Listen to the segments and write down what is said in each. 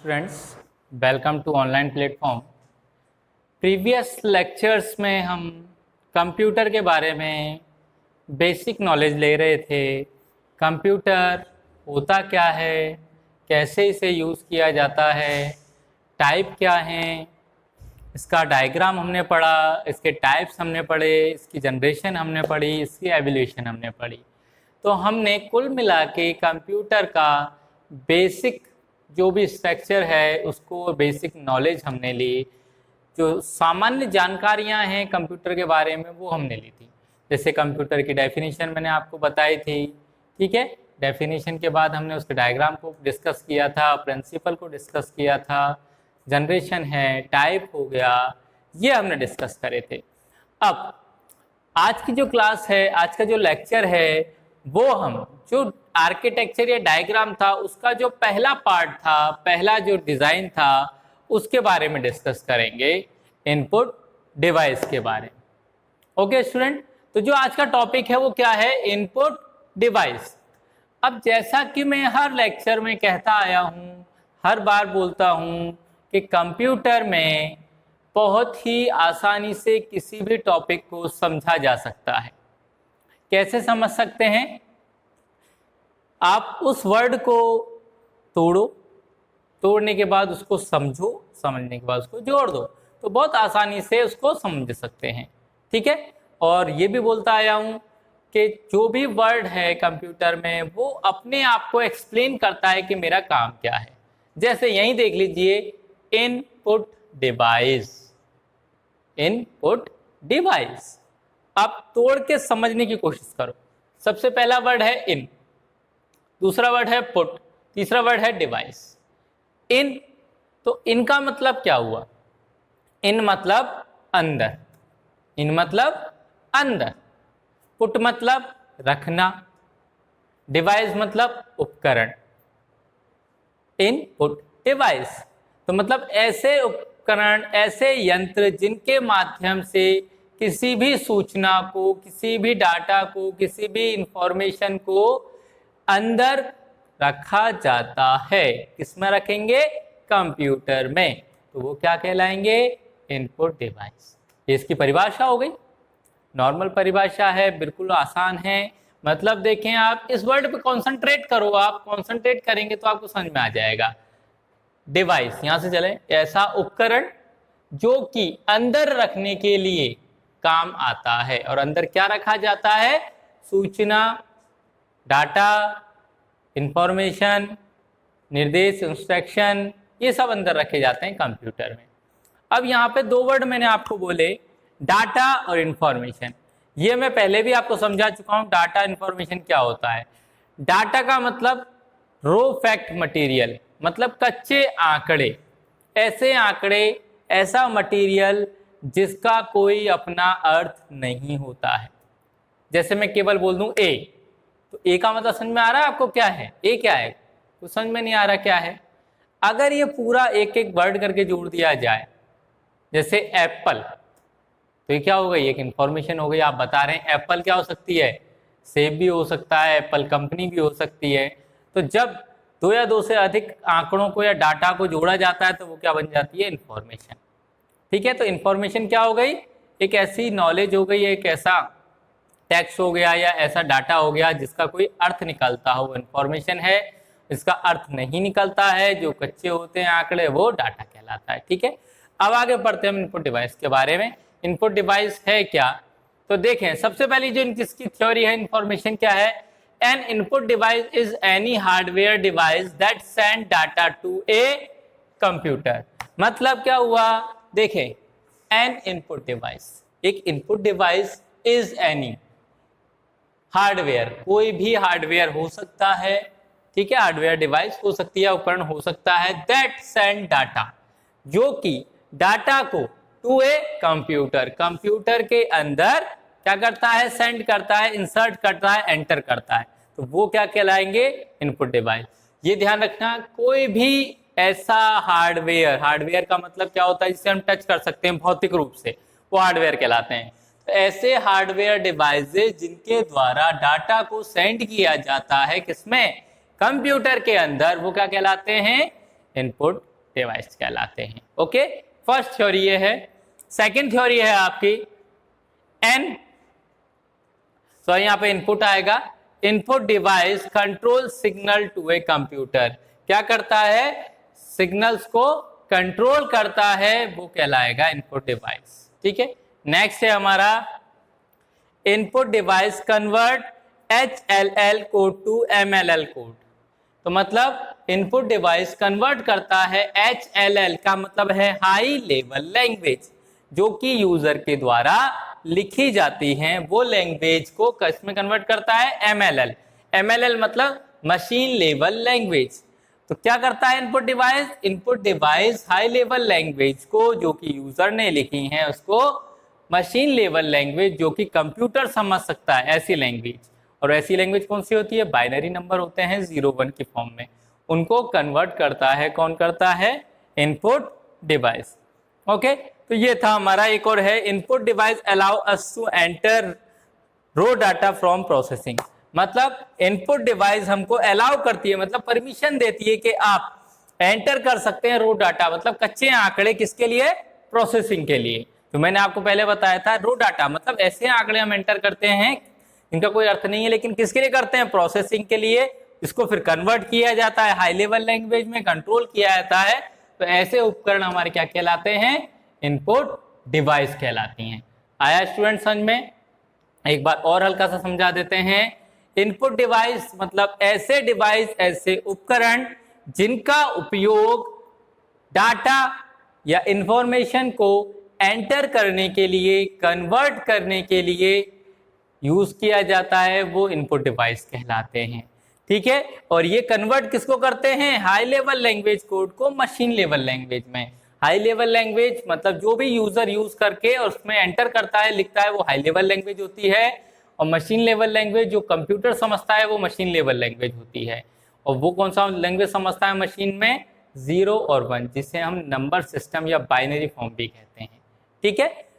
Students, welcome to online platform. Previous lectures में हम computer के बारे में बेसिक नॉलेज ले रहे थे। कंप्यूटर होता क्या है, कैसे इसे यूज़ किया जाता है, टाइप क्या हैं, इसका डायग्राम हमने पढ़ा, इसके टाइप्स हमने पढ़े, इसकी जनरेशन हमने पढ़ी, इसकी एवोल्यूशन हमने पढ़ी। तो हमने कुल मिला के कंप्यूटर का बेसिक जो भी स्ट्रक्चर है उसको बेसिक नॉलेज हमने ली। जो सामान्य जानकारियां हैं कंप्यूटर के बारे में वो हमने ली थी। जैसे कंप्यूटर की डेफिनेशन मैंने आपको बताई थी, ठीक है। डेफिनेशन के बाद हमने उसके डायग्राम को डिस्कस किया था, प्रिंसिपल को डिस्कस किया था, जनरेशन है, टाइप हो गया, ये हमने डिस्कस करे थे। अब आज की जो क्लास है, आज का जो लेक्चर है, वो हम जो आर्किटेक्चर या डायग्राम था उसका जो पहला पार्ट था, पहला जो डिज़ाइन था उसके बारे में डिस्कस करेंगे, इनपुट डिवाइस के बारे में। ओके स्टूडेंट, तो जो आज का टॉपिक है वो क्या है, इनपुट डिवाइस। अब जैसा कि मैं हर लेक्चर में कहता आया हूँ, हर बार बोलता हूँ कि कंप्यूटर में बहुत ही आसानी से किसी भी टॉपिक को समझा जा सकता है। कैसे समझ सकते हैं? आप उस वर्ड को तोड़ो, तोड़ने के बाद उसको समझो, समझने के बाद उसको जोड़ दो, तो बहुत आसानी से उसको समझ सकते हैं, ठीक है। और ये भी बोलता आया हूँ कि जो भी वर्ड है कंप्यूटर में वो अपने आप को एक्सप्लेन करता है कि मेरा काम क्या है। जैसे यहीं देख लीजिए, इनपुट डिवाइस, इनपुट डिवाइस। अब तोड़ के समझने की कोशिश करो। सबसे पहला वर्ड है इन, दूसरा वर्ड है पुट, तीसरा वर्ड है डिवाइस। इन, तो इनका मतलब क्या हुआ? इन मतलब अंदर, इन मतलब अंदर, पुट मतलब रखना, डिवाइस मतलब उपकरण। इनपुट डिवाइस तो मतलब ऐसे उपकरण, ऐसे यंत्र जिनके माध्यम से किसी भी सूचना को, किसी भी डाटा को, किसी भी इंफॉर्मेशन को अंदर रखा जाता है। किसमें रखेंगे? कंप्यूटर में। तो वो क्या कहलाएंगे? Input device. ये इसकी परिभाषा हो गई, नॉर्मल परिभाषा है, बिल्कुल आसान है। मतलब देखें, आप इस वर्ड पे कंसंट्रेट करो, आप कंसंट्रेट करेंगे तो आपको समझ में आ जाएगा। डिवाइस, यहां से चले, ऐसा उपकरण जो कि अंदर रखने के लिए काम आता है। और अंदर क्या रखा जाता है? सूचना, डाटा, इंफॉर्मेशन, निर्देश, इंस्ट्रक्शन, ये सब अंदर रखे जाते हैं कंप्यूटर में। अब यहाँ पे दो वर्ड मैंने आपको बोले, डाटा और इंफॉर्मेशन। ये मैं पहले भी आपको समझा चुका हूँ, डाटा इंफॉर्मेशन क्या होता है। डाटा का मतलब रो फैक्ट मटेरियल, मतलब कच्चे आंकड़े, ऐसे आंकड़े, ऐसा मटेरियल जिसका कोई अपना अर्थ नहीं होता है। जैसे मैं केवल बोल दूं ए, तो ए का मतलब समझ में आ रहा है आपको क्या है? ए क्या है? कुछ समझ में नहीं आ रहा क्या है? अगर ये पूरा एक एक वर्ड करके जोड़ दिया जाए, जैसे एप्पल, तो ये क्या हो गई? एक इंफॉर्मेशन हो गई। आप बता रहे हैं एप्पल क्या हो सकती है? सेब भी हो सकता है, एप्पल कंपनी भी हो सकती है। तो जब दो या दो से अधिक आंकड़ों को या डाटा को जोड़ा जाता है तो वो क्या बन जाती है? इंफॉर्मेशन, ठीक है। तो इंफॉर्मेशन क्या हो गई? एक ऐसी नॉलेज हो गई, एक ऐसा टेक्स्ट हो गया या ऐसा डाटा हो गया जिसका कोई अर्थ निकलता हो, वो इंफॉर्मेशन है। इसका अर्थ नहीं निकलता है, जो कच्चे होते हैं आंकड़े, वो डाटा कहलाता है, ठीक है। अब आगे बढ़ते हैं हम इनपुट डिवाइस के बारे में। इनपुट डिवाइस है क्या? तो देखें, सबसे पहली जो इसकी थ्योरी है इंफॉर्मेशन क्या है? An input device is any hardware device that send data to a computer. मतलब क्या हुआ? देखें, एन इनपुट डिवाइस, एक input device is any hardware, कोई भी हार्डवेयर हो सकता है, ठीक है। हार्डवेयर डिवाइस हो सकती है, उपकरण हो सकता है, दैट सेंड डाटा, जो कि डाटा को टू ए कंप्यूटर, कंप्यूटर के अंदर क्या करता है? सेंड करता है, इंसर्ट करता है, एंटर करता है। तो वो क्या कहलाएंगे? Input device. ये ध्यान रखना, कोई भी ऐसा हार्डवेयर, हार्डवेयर का मतलब क्या होता है? जिसे हम टच कर सकते हैं भौतिक रूप से, वो हार्डवेयर कहलाते हैं। तो ऐसे हार्डवेयर डिवाइसेस जिनके द्वारा डाटा को सेंड किया जाता है, किसमें? कंप्यूटर के अंदर, वो क्या कहलाते हैं? इनपुट डिवाइस कहलाते हैं। ओके, फर्स्ट थ्योरी ये है। सेकंड थ्योरी है आपकी एन, तो यहाँ पे इनपुट आएगा, input device control signal to a computer. क्या करता है? सिग्नल्स को कंट्रोल करता है, वो कहलाएगा इनपुट डिवाइस। ठीक है, नेक्स्ट है हमारा input device convert HLL code to MLL code. तो मतलब इनपुट डिवाइस कन्वर्ट करता है HLL का मतलब है हाई लेवल लैंग्वेज, जो कि यूजर के द्वारा लिखी जाती हैं, वो लैंग्वेज को किस में कन्वर्ट करता है? MLL। MLL मतलब मशीन लेवल लैंग्वेज। तो क्या करता है input device? Input device high level language को जो कि यूजर ने लिखी है उसको मशीन लेवल लैंग्वेज, जो कि कंप्यूटर समझ सकता है, ऐसी लैंग्वेज। और ऐसी लैंग्वेज कौन सी होती है? बाइनरी नंबर होते हैं 0-1 की फॉर्म में, उनको कन्वर्ट करता है। कौन करता है? Input device. ओके, तो ये था हमारा। एक और है input device allow us to enter raw data from processing. मतलब इनपुट डिवाइस हमको अलाउ करती है, मतलब परमिशन देती है कि आप एंटर कर सकते हैं रो डाटा, मतलब कच्चे आंकड़े, किसके लिए? प्रोसेसिंग के लिए। तो मैंने आपको पहले बताया था रो डाटा मतलब ऐसे आंकड़े हम एंटर करते हैं, इनका कोई अर्थ नहीं है, लेकिन किसके लिए करते हैं? प्रोसेसिंग के लिए। इसको फिर कन्वर्ट किया जाता है हाई लेवल लैंग्वेज में, कंट्रोल किया जाता है। तो ऐसे उपकरण हमारे क्या कहलाते हैं? इनपुट डिवाइस कहलाती हैं। आया स्टूडेंट समझ में? एक बार और हल्का सा समझा देते हैं। इनपुट डिवाइस मतलब ऐसे डिवाइस, ऐसे उपकरण जिनका उपयोग डाटा या इंफॉर्मेशन को एंटर करने के लिए, कन्वर्ट करने के लिए यूज किया जाता है, वो इनपुट डिवाइस कहलाते हैं। ठीक है, और ये कन्वर्ट किसको करते हैं? हाई लेवल लैंग्वेज कोड को मशीन लेवल लैंग्वेज में। हाई लेवल लैंग्वेज मतलब जो भी यूजर यूज करके और उसमें एंटर करता है, लिखता है, वो हाई लेवल लैंग्वेज होती है। और मशीन लेवल लैंग्वेज जो कंप्यूटर समझता है, वो मशीन लेवल लैंग्वेज होती है। और वो कौन सा लैंग्वेज समझता है मशीन में? 0 और 1, जिसे हम नंबर सिस्टम या बाइनरी फॉर्म भी कहते हैं। ठीक है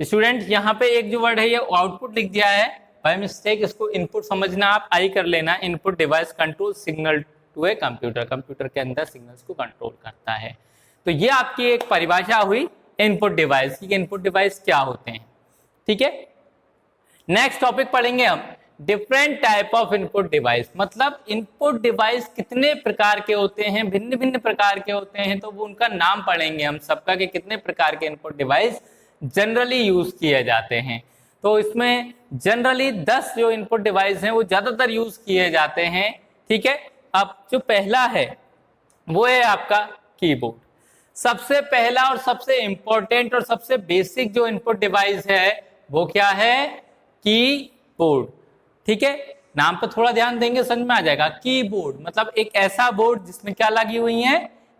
स्टूडेंट, यहाँ पे एक जो वर्ड है ये आउटपुट लिख दिया है बाय मिस्टेक, इसको इनपुट समझना, आप आई कर लेना। Input device control signal to a computer, computer के अंदर सिग्नल्स को कंट्रोल करता है। तो ये आपकी एक परिभाषा हुई इनपुट डिवाइस की, इनपुट डिवाइस क्या होते हैं। ठीक है, नेक्स्ट टॉपिक पढ़ेंगे हम different type of input device. मतलब इनपुट डिवाइस कितने प्रकार के होते हैं, भिन्न भिन्न प्रकार के होते हैं, तो वो उनका नाम पढ़ेंगे हम सबका कि कितने प्रकार के इनपुट डिवाइस जनरली यूज किए जाते हैं। तो इसमें जनरली 10 जो इनपुट डिवाइस हैं वो ज्यादातर यूज किए जाते हैं। ठीक है, अब जो पहला है वो है आपका कीबोर्ड। सबसे पहला और सबसे इंपॉर्टेंट और सबसे बेसिक जो इनपुट डिवाइस है वो क्या है? कीबोर्ड। ठीक है, नाम पर थोड़ा ध्यान देंगे समझ में आ जाएगा। कीबोर्ड मतलब एक ऐसा बोर्ड जिसमें क्या लगी हुई है?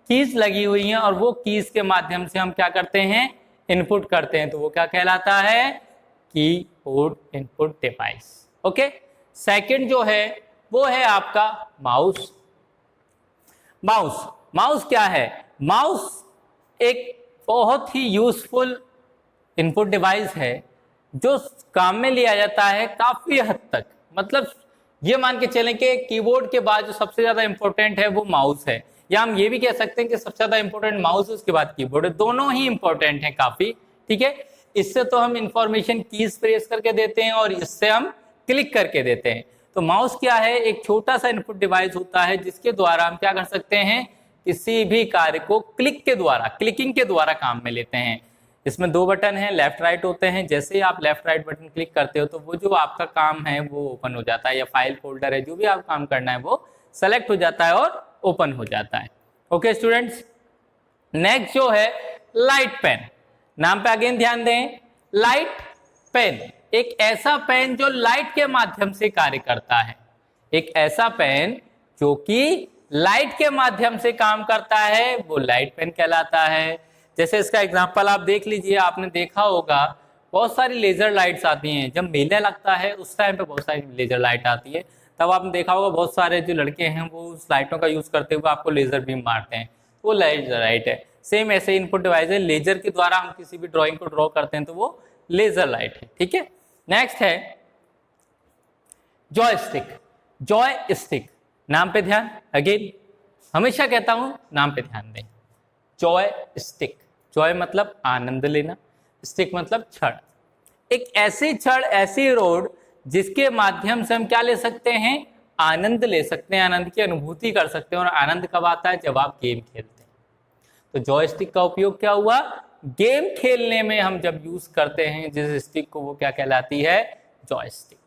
कीज लगी हुई हैं, और वो कीज के माध्यम से हम क्या करते हैं? इनपुट करते हैं। तो वो क्या कहलाता है? Keyboard input device. Okay, second जो है वो है आपका माउस। माउस, माउस क्या है? माउस एक बहुत ही यूजफुल इनपुट डिवाइस है जो काम में लिया जाता है काफी हद तक। मतलब ये मान के चलें कि कीबोर्ड के बाद जो सबसे ज्यादा इंपॉर्टेंट है वो माउस है, या हम ये भी कह सकते हैं कि सबसे ज्यादा इंपॉर्टेंट माउस है, उसके बाद कीबोर्ड है। दोनों ही इंपॉर्टेंट है काफी। ठीक है, इससे तो हम इंफॉर्मेशन कीज प्रेस करके देते हैं और इससे हम क्लिक करके देते हैं। तो माउस क्या है? एक छोटा सा इनपुट डिवाइस होता है जिसके द्वारा हम क्या कर सकते हैं? किसी भी कार्य को क्लिक के द्वारा, क्लिकिंग के द्वारा काम में लेते हैं। इसमें 2 बटन हैं, लेफ्ट राइट होते हैं। जैसे ही आप लेफ्ट राइट बटन क्लिक करते हो तो वो जो आपका काम है वो ओपन हो जाता है, या फाइल फोल्डर है, जो भी आप काम करना है वो सेलेक्ट हो जाता है और ओपन हो जाता है। ओके स्टूडेंट्स, नेक्स्ट जो है लाइट पेन। नाम पे अगेन ध्यान दें, लाइट पेन एक ऐसा पेन जो लाइट के माध्यम से कार्य करता है। एक ऐसा पेन जो कि लाइट के माध्यम से काम करता है वो लाइट पेन कहलाता है। जैसे इसका एग्जांपल आप देख लीजिए, आपने देखा होगा बहुत सारी लेजर लाइट्स आती हैं। जब मेला लगता है उस टाइम पे बहुत सारी लेजर लाइट आती है, तब आपने देखा होगा बहुत सारे जो लड़के हैं वो उस लाइटों का यूज करते हुए आपको लेजर बीम मारते हैं, वो लेजर लाइट है। सेम ऐसे इनपुट डिवाइस है, लेजर के द्वारा हम किसी भी ड्राइंग को ड्रॉ करते हैं तो वो लेजर लाइट है। ठीक है, नेक्स्ट है जॉयस्टिक। जॉयस्टिक नाम पे ध्यान, अगेन हमेशा कहता हूं नाम पे ध्यान दें। Joy stick. जॉय मतलब आनंद लेना, स्टिक मतलब छड़। एक ऐसी छड़, ऐसी रोड जिसके माध्यम से हम क्या ले सकते हैं, आनंद ले सकते हैं, आनंद की अनुभूति कर सकते हैं। और आनंद कब आता है, जब आप गेम खेलते हैं। तो जॉयस्टिक का उपयोग क्या हुआ, गेम खेलने में हम जब यूज करते हैं जिस स्टिक को, वो क्या कहलाती है, जॉयस्टिक।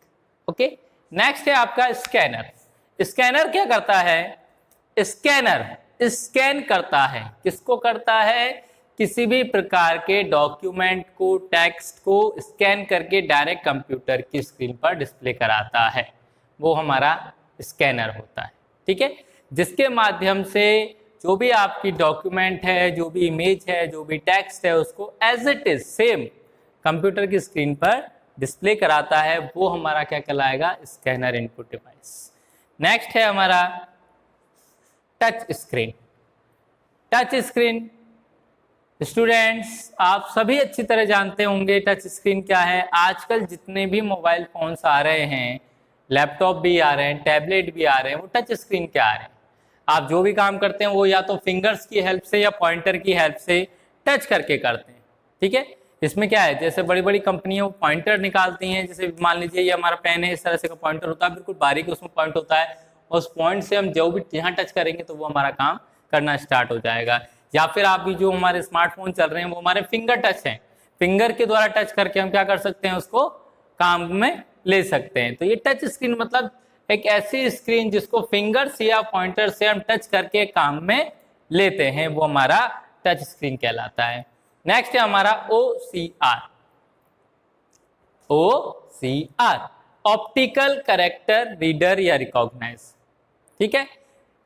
ओके, नेक्स्ट है आपका स्कैनर। स्कैनर क्या करता है, स्कैनर स्कैन करता है, किसको करता है, किसी भी प्रकार के डॉक्यूमेंट को, टेक्स्ट को स्कैन करके डायरेक्ट कंप्यूटर की स्क्रीन पर डिस्प्ले कराता है, वो हमारा स्कैनर होता है। ठीक है, जिसके माध्यम से जो भी आपकी डॉक्यूमेंट है, जो भी इमेज है, जो भी टेक्स्ट है, उसको as it is same computer की स्क्रीन पर डिस्प्ले कराता है, वो हमारा क्या कहलाएगा, स्कैनर इनपुट डिवाइस। नेक्स्ट है हमारा touch screen. Touch screen students आप सभी अच्छी तरह जानते होंगे टच स्क्रीन क्या है। आजकल जितने भी मोबाइल फोन्स आ रहे हैं, लैपटॉप भी आ रहे हैं, टैबलेट भी आ रहे हैं, वो टच स्क्रीन के आ रहे हैं। आप जो भी काम करते हैं वो या तो फिंगर्स की हेल्प से या पॉइंटर की हेल्प से टच करके करते हैं। ठीक है, इसमें क्या है, जैसे बड़ी बड़ी कंपनियां वो पॉइंटर निकालती हैं, जैसे मान लीजिए ये हमारा पेन है, इस तरह से का पॉइंटर होता है, बिल्कुल बारीक उसमें पॉइंट होता है, और उस पॉइंट से हम जो भी यहाँ टच करेंगे तो वो हमारा काम करना स्टार्ट हो जाएगा। या फिर आप भी जो हमारे स्मार्टफोन चल रहे हैं वो हमारे फिंगर टच हैं, फिंगर के द्वारा टच करके हम क्या कर सकते हैं, उसको काम में ले सकते हैं। तो ये टच स्क्रीन मतलब एक ऐसी स्क्रीन जिसको फिंगर से या पॉइंटर से हम टच करके काम में लेते हैं, वो हमारा टच स्क्रीन कहलाता है। नेक्स्ट है हमारा OCR। OCR optical character reader या रिकॉग्नाइज। ठीक है,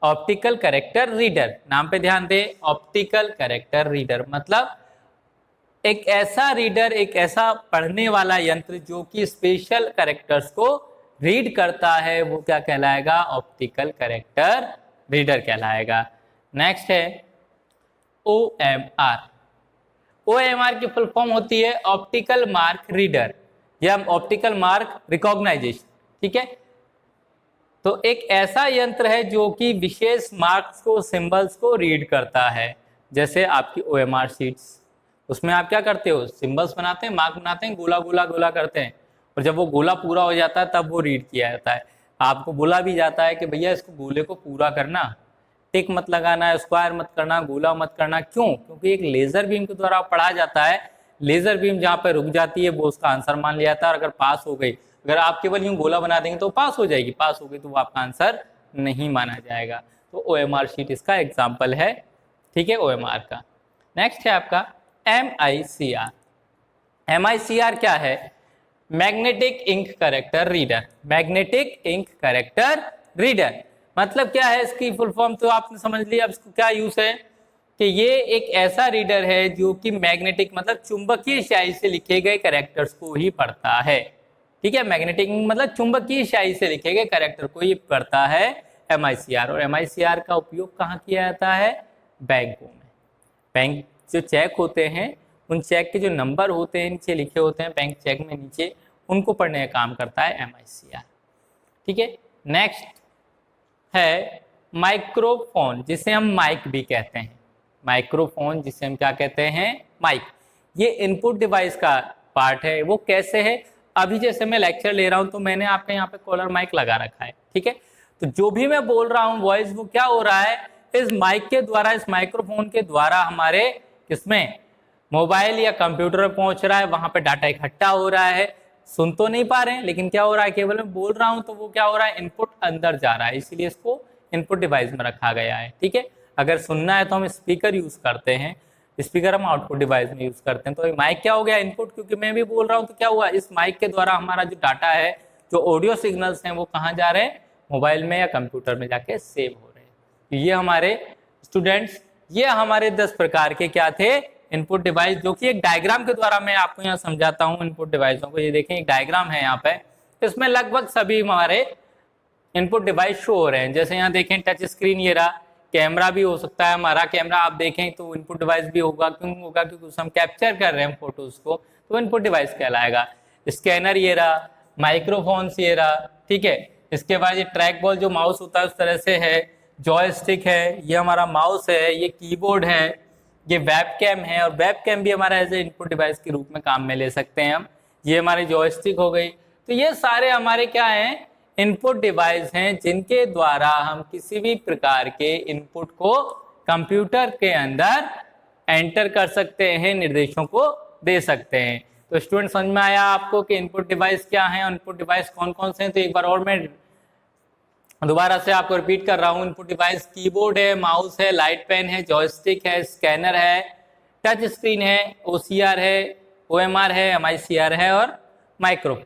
ऑप्टिकल कैरेक्टर रीडर, नाम पे ध्यान दे, ऑप्टिकल कैरेक्टर रीडर मतलब एक ऐसा रीडर, एक ऐसा पढ़ने वाला यंत्र जो कि स्पेशल कैरेक्टर्स को रीड करता है, वो क्या कहलाएगा, ऑप्टिकल कैरेक्टर रीडर कहलाएगा। नेक्स्ट है OMR। OMR की फुल फॉर्म होती है ऑप्टिकल मार्क रीडर या ऑप्टिकल मार्क रिकॉग्नाइजेशन। ठीक है, तो एक ऐसा यंत्र है जो कि विशेष मार्क्स को, सिंबल्स को रीड करता है। जैसे आपकी OMR शीट्स, उसमें आप क्या करते हो, सिंबल्स बनाते हैं, मार्क बनाते हैं, गोला गोला गोला करते हैं, और जब वो गोला पूरा हो जाता है तब वो रीड किया जाता है। आपको बोला भी जाता है कि भैया इसको गोले को पूरा करना, टिक मत लगाना, स्क्वायर मत करना, गोला मत करना। क्यों? क्योंकि एक लेजर बीम के द्वारा पढ़ा जाता है। लेजर बीम जहाँ पे रुक जाती है वो उसका आंसर मान लिया जाता है, और अगर पास हो गई, अगर आप केवल यूं गोला बना देंगे तो पास हो जाएगी, पास हो गई तो वो आपका आंसर नहीं माना जाएगा। तो OMR शीट इसका एग्जाम्पल है। ठीक है, OMR का। नेक्स्ट है आपका MICR। MICR क्या है, magnetic ink character reader. Magnetic ink character reader मतलब क्या है, इसकी फुल फॉर्म तो आपने समझ लिया। अब इसको क्या यूज है कि ये एक ऐसा रीडर है जो कि मैग्नेटिक मतलब चुंबकीय स्याही से लिखे गए कैरेक्टर्स को ही पढ़ता है। ठीक है, मैग्नेटिक इंक मतलब चुंबकीय स्याही से लिखे गए कैरेक्टर को ही पढ़ता है MICR। और MICR का उपयोग कहाँ किया जाता है, बैंकों में। बैंक जो चेक होते हैं, उन चेक के जो नंबर होते हैं नीचे लिखे होते हैं बैंक चेक में नीचे, उनको पढ़ने का काम करता है MICR। ठीक है, नेक्स्ट है माइक्रोफोन, जिसे हम माइक भी कहते हैं। माइक्रोफोन जिसे हम क्या कहते हैं, माइक। ये इनपुट डिवाइस का पार्ट है। वो कैसे है, अभी जैसे मैं लेक्चर ले रहा हूं तो मैंने आपके यहाँ पे कॉलर माइक लगा रखा है। ठीक है, तो जो भी मैं बोल रहा हूँ वॉइस, वो क्या हो रहा है, इस माइक के द्वारा, इस माइक्रोफोन के द्वारा हमारे किसमें, मोबाइल या कंप्यूटर में पहुंच रहा है। वहां पे डाटा इकट्ठा हो रहा है, सुन तो नहीं पा रहे हैं, लेकिन क्या हो रहा है, केवल मैं बोल रहा हूं तो वो क्या हो रहा है, इनपुट अंदर जा रहा है, इसलिए इसको इनपुट डिवाइस में रखा गया है। ठीक है, अगर सुनना है तो हम स्पीकर यूज करते हैं, स्पीकर हम आउटपुट डिवाइस में यूज करते हैं। तो माइक क्या हो गया, इनपुट, क्योंकि मैं भी बोल रहा हूँ तो क्या हुआ, इस माइक के द्वारा हमारा जो डाटा है, जो ऑडियो सिग्नल्स हैं, वो कहाँ जा रहे हैं, मोबाइल में या कंप्यूटर में जाके सेव हो रहे हैं। तो ये हमारे स्टूडेंट्स, ये हमारे 10 प्रकार के क्या थे, इनपुट डिवाइस, जो कि एक डायग्राम के द्वारा मैं आपको यहाँ समझाता हूँ इनपुट डिवाइसों को। ये देखें, एक डायग्राम है यहाँ पे, इसमें लगभग सभी हमारे इनपुट डिवाइस शो हो रहे हैं। जैसे यहाँ देखें टच स्क्रीन, ये रहा, कैमरा भी हो सकता है हमारा, कैमरा आप देखें तो इनपुट डिवाइस भी होगा। क्यों होगा, क्योंकि हम कैप्चर कर रहे हैं फोटोज को, तो इनपुट डिवाइस कहलाएगा। स्कैनर ये रहा, माइक्रोफोन्स ये रहा। ठीक है, इसके बाद ये ट्रैक बॉल जो माउस होता है उस तरह से है, जॉयस्टिक है, ये हमारा माउस है, ये कीबोर्ड है, ये वेब कैम है, और वेब कैम भी हमारा एज ए इनपुट डिवाइस के रूप में काम में ले सकते हैं हम। ये हमारी जॉयस्टिक हो गई। तो ये सारे हमारे क्या हैं, इनपुट डिवाइस हैं, जिनके द्वारा हम किसी भी प्रकार के इनपुट को कंप्यूटर के अंदर एंटर कर सकते हैं, निर्देशों को दे सकते हैं। तो स्टूडेंट समझ में आया आपको कि इनपुट डिवाइस क्या है और इनपुट डिवाइस कौन कौन से हैं। तो एक बार और मैं दोबारा से आपको रिपीट कर रहा हूँ। इनपुट डिवाइस कीबोर्ड है, माउस है, लाइट पेन है, जॉयस्टिक है, स्कैनर है, टच स्क्रीन है, OCR है, OMR है, MICR है और माइक्रोफोन।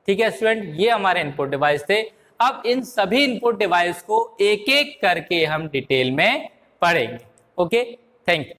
ठीक है स्टूडेंट, ये हमारे इनपुट डिवाइस थे। अब इन सभी इनपुट डिवाइस को एक एक करके हम डिटेल में पढ़ेंगे। Okay, thank you.